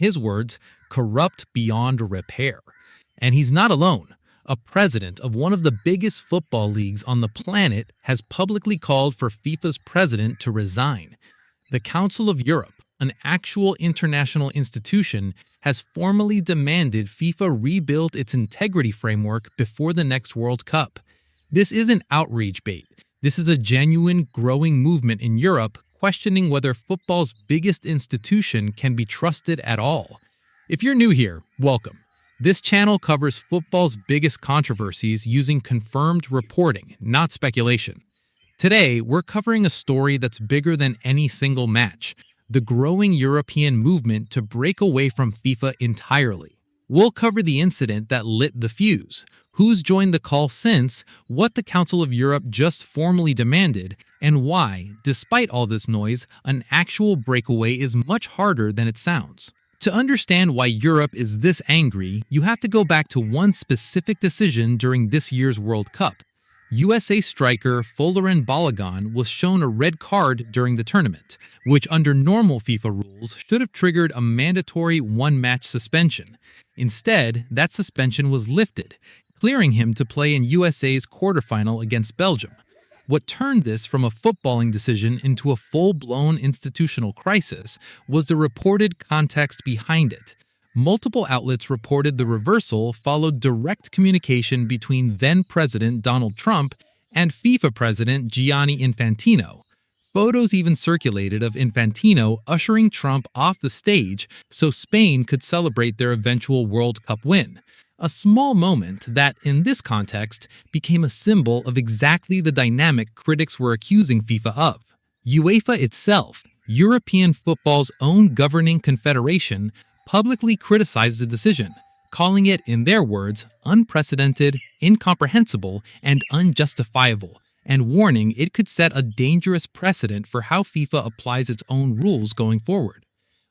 his words, corrupt beyond repair. And he's not alone. A president of one of the biggest football leagues on the planet has publicly called for FIFA's president to resign. The Council of Europe, an actual international institution, has formally demanded FIFA rebuild its integrity framework before the next World Cup. This isn't outrage bait. This is a genuine, growing movement in Europe questioning whether football's biggest institution can be trusted at all. If you're new here, welcome. This channel covers football's biggest controversies using confirmed reporting, not speculation. Today, we're covering a story that's bigger than any single match: the growing European movement to break away from FIFA entirely. We'll cover the incident that lit the fuse, who's joined the call since, what the Council of Europe just formally demanded, and why, despite all this noise, an actual breakaway is much harder than it sounds. To understand why Europe is this angry, you have to go back to one specific decision during this year's World Cup. USA striker Balagon was shown a red card during the tournament, which under normal FIFA rules should have triggered a mandatory one-match suspension. Instead, that suspension was lifted, clearing him to play in USA's quarterfinal against Belgium. What turned this from a footballing decision into a full-blown institutional crisis was the reported context behind it. Multiple outlets reported the reversal followed direct communication between then-President Donald Trump and FIFA President Gianni Infantino. Photos even circulated of Infantino ushering Trump off the stage so Spain could celebrate their eventual World Cup win. A small moment that, in this context, became a symbol of exactly the dynamic critics were accusing FIFA of. UEFA itself, European football's own governing confederation, publicly criticized the decision, calling it, in their words, unprecedented, incomprehensible, and unjustifiable, and warning it could set a dangerous precedent for how FIFA applies its own rules going forward.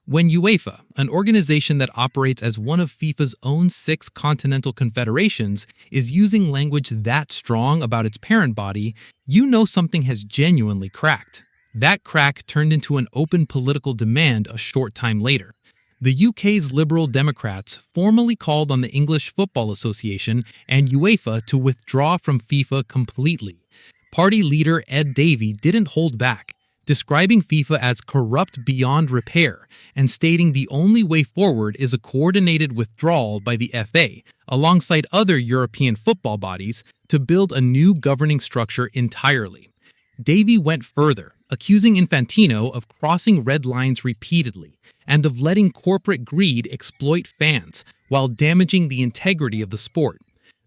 When UEFA, an organization that operates as one of FIFA's own 6 continental confederations, is using language that strong about its parent body, you know something has genuinely cracked. That crack turned into an open political demand a short time later. The UK's Liberal Democrats formally called on the English Football Association and UEFA to withdraw from FIFA completely. Party leader Ed Davey didn't hold back, describing FIFA as corrupt beyond repair and stating the only way forward is a coordinated withdrawal by the FA, alongside other European football bodies, to build a new governing structure entirely. Davey went further, accusing Infantino of crossing red lines repeatedly and of letting corporate greed exploit fans while damaging the integrity of the sport.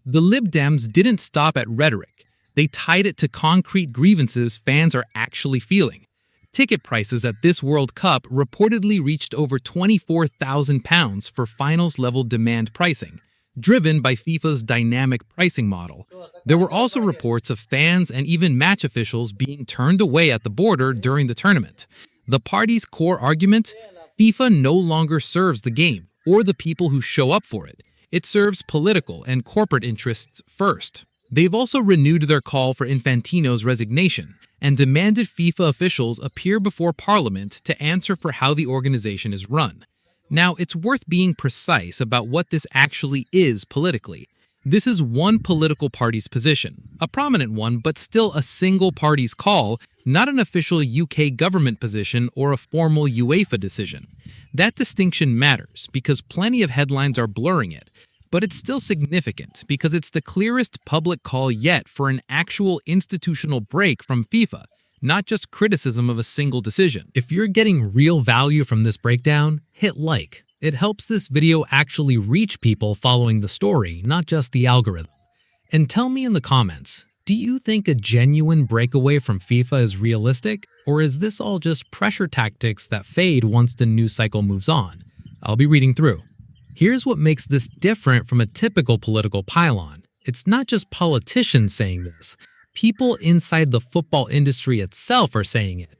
The Lib Dems didn't stop at rhetoric. They tied it to concrete grievances fans are actually feeling. Ticket prices at this World Cup reportedly reached over £24,000 for finals-level demand pricing, driven by FIFA's dynamic pricing model. There were also reports of fans and even match officials being turned away at the border during the tournament. The party's core argument? FIFA no longer serves the game or the people who show up for it. It serves political and corporate interests first. They've also renewed their call for Infantino's resignation and demanded FIFA officials appear before Parliament to answer for how the organization is run. Now, it's worth being precise about what this actually is politically. This is one political party's position, a prominent one, but still a single party's call, not an official UK government position or a formal UEFA decision. That distinction matters because plenty of headlines are blurring it, but it's still significant because it's the clearest public call yet for an actual institutional break from FIFA, not just criticism of a single decision. If you're getting real value from this breakdown, hit like. It helps this video actually reach people following the story, not just the algorithm. And tell me in the comments, do you think a genuine breakaway from FIFA is realistic? Or is this all just pressure tactics that fade once the news cycle moves on? I'll be reading through. Here's what makes this different from a typical political pylon. It's not just politicians saying this. People inside the football industry itself are saying it.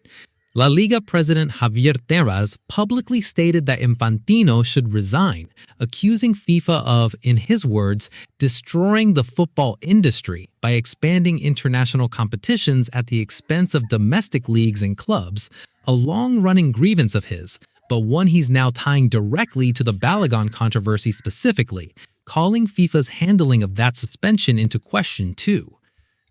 La Liga president Javier Tebas publicly stated that Infantino should resign, accusing FIFA of, in his words, destroying the football industry by expanding international competitions at the expense of domestic leagues and clubs, a long-running grievance of his, but one he's now tying directly to the Balagon controversy specifically, calling FIFA's handling of that suspension into question too.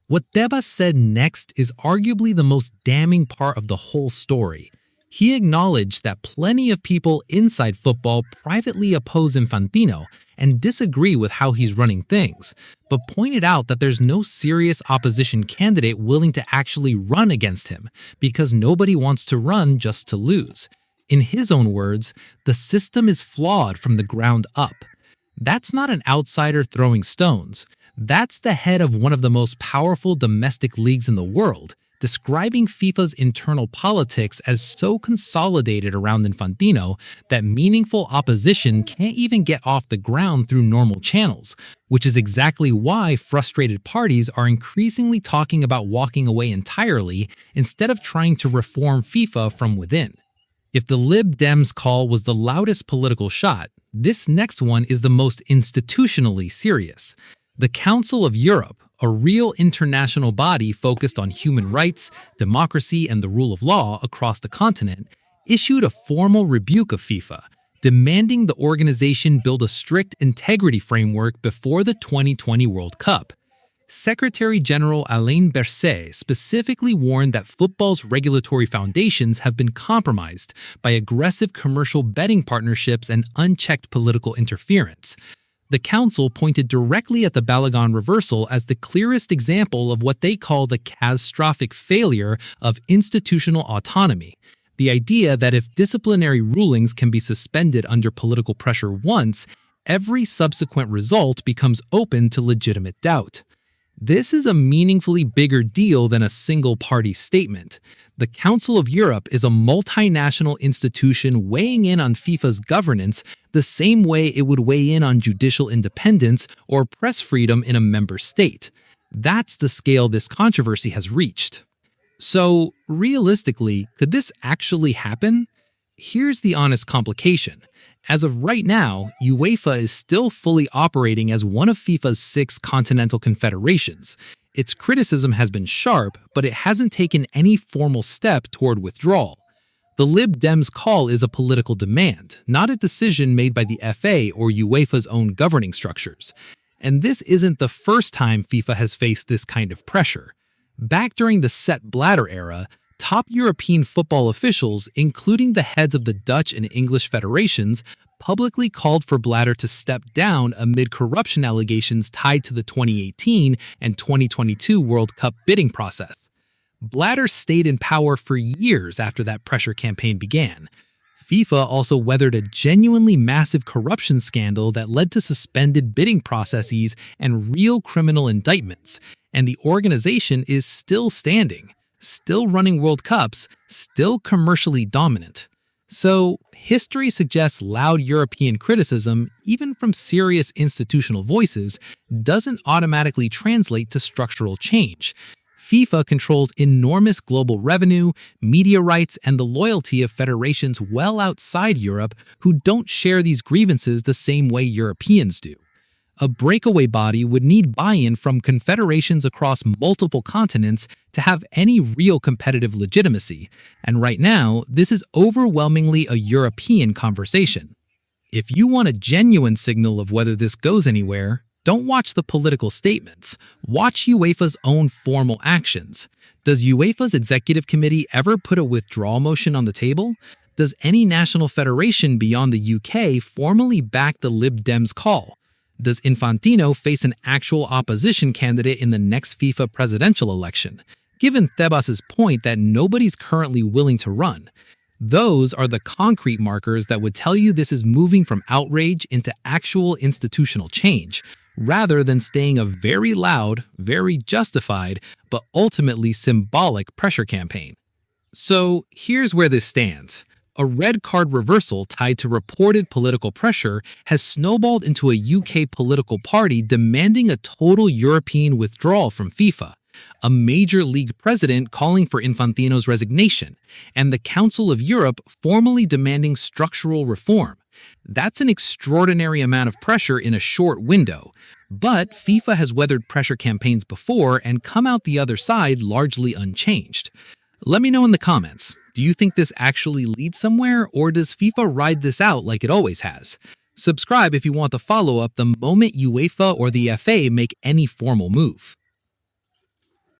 What Tebas said next is arguably the most damning part of the whole story. He acknowledged that plenty of people inside football privately oppose Infantino and disagree with how he's running things, but pointed out that there's no serious opposition candidate willing to actually run against him because nobody wants to run just to lose. In his own words, the system is flawed from the ground up. That's not an outsider throwing stones. That's the head of one of the most powerful domestic leagues in the world, describing FIFA's internal politics as so consolidated around Infantino that meaningful opposition can't even get off the ground through normal channels, which is exactly why frustrated parties are increasingly talking about walking away entirely instead of trying to reform FIFA from within. If the Lib Dems call was the loudest political shot, this next one is the most institutionally serious. The Council of Europe, a real international body focused on human rights, democracy, and the rule of law across the continent, issued a formal rebuke of FIFA, demanding the organization build a strict integrity framework before the 2020 World Cup. Secretary General Alain Berset specifically warned that football's regulatory foundations have been compromised by aggressive commercial betting partnerships and unchecked political interference. The council pointed directly at the Balagon reversal as the clearest example of what they call the catastrophic failure of institutional autonomy. The idea that if disciplinary rulings can be suspended under political pressure once, every subsequent result becomes open to legitimate doubt. This is a meaningfully bigger deal than a single-party statement. The Council of Europe is a multinational institution weighing in on FIFA's governance the same way it would weigh in on judicial independence or press freedom in a member state. That's the scale this controversy has reached. So, realistically, could this actually happen? Here's the honest complication. As of right now, UEFA is still fully operating as one of FIFA's 6 continental confederations. Its criticism has been sharp, but it hasn't taken any formal step toward withdrawal. The Lib Dems call is a political demand, not a decision made by the FA or UEFA's own governing structures. And this isn't the first time FIFA has faced this kind of pressure. Back during the Sepp Blatter era, top European football officials, including the heads of the Dutch and English federations, publicly called for Blatter to step down amid corruption allegations tied to the 2018 and 2022 World Cup bidding process. Blatter stayed in power for years after that pressure campaign began. FIFA also weathered a genuinely massive corruption scandal that led to suspended bidding processes and real criminal indictments, and the organization is still standing, still running World Cups, still commercially dominant. So, history suggests loud European criticism, even from serious institutional voices, doesn't automatically translate to structural change. FIFA controls enormous global revenue, media rights, and the loyalty of federations well outside Europe who don't share these grievances the same way Europeans do. A breakaway body would need buy-in from confederations across multiple continents to have any real competitive legitimacy, and right now, this is overwhelmingly a European conversation. If you want a genuine signal of whether this goes anywhere, don't watch the political statements. Watch UEFA's own formal actions. Does UEFA's executive committee ever put a withdrawal motion on the table? Does any national federation beyond the UK formally back the Lib Dems call? Does Infantino face an actual opposition candidate in the next FIFA presidential election? Given Tebas's point that nobody's currently willing to run, those are the concrete markers that would tell you this is moving from outrage into actual institutional change, rather than staying a very loud, very justified, but ultimately symbolic pressure campaign. So here's where this stands. A red card reversal tied to reported political pressure has snowballed into a UK political party demanding a total European withdrawal from FIFA, a major league president calling for Infantino's resignation, and the Council of Europe formally demanding structural reform. That's an extraordinary amount of pressure in a short window, but FIFA has weathered pressure campaigns before and come out the other side largely unchanged. Let me know in the comments. Do you think this actually leads somewhere, or does FIFA ride this out like it always has? Subscribe if you want the follow-up the moment UEFA or the FA make any formal move.